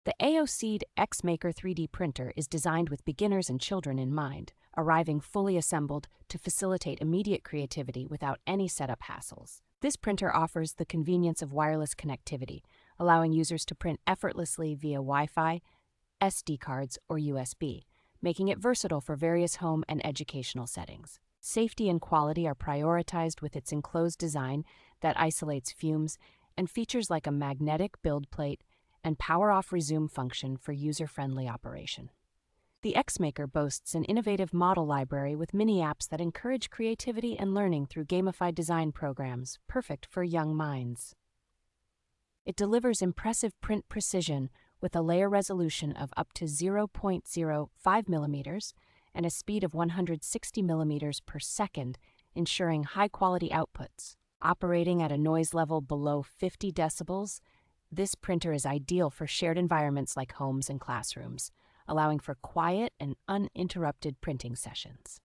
The AOSEED X-Maker 3D printer is designed with beginners and children in mind, arriving fully assembled to facilitate immediate creativity without any setup hassles. This printer offers the convenience of wireless connectivity, allowing users to print effortlessly via Wi-Fi, SD cards, or USB, making it versatile for various home and educational settings. Safety and quality are prioritized with its enclosed design that isolates fumes and features like a magnetic build plate and power-off resume function for user-friendly operation. The X-Maker boasts an innovative model library with mini apps that encourage creativity and learning through gamified design programs, perfect for young minds. It delivers impressive print precision with a layer resolution of up to 0.05 millimeters and a speed of 160 millimeters per second, ensuring high-quality outputs. Operating at a noise level below 50 decibels, this printer is ideal for shared environments like homes and classrooms, allowing for quiet and uninterrupted printing sessions.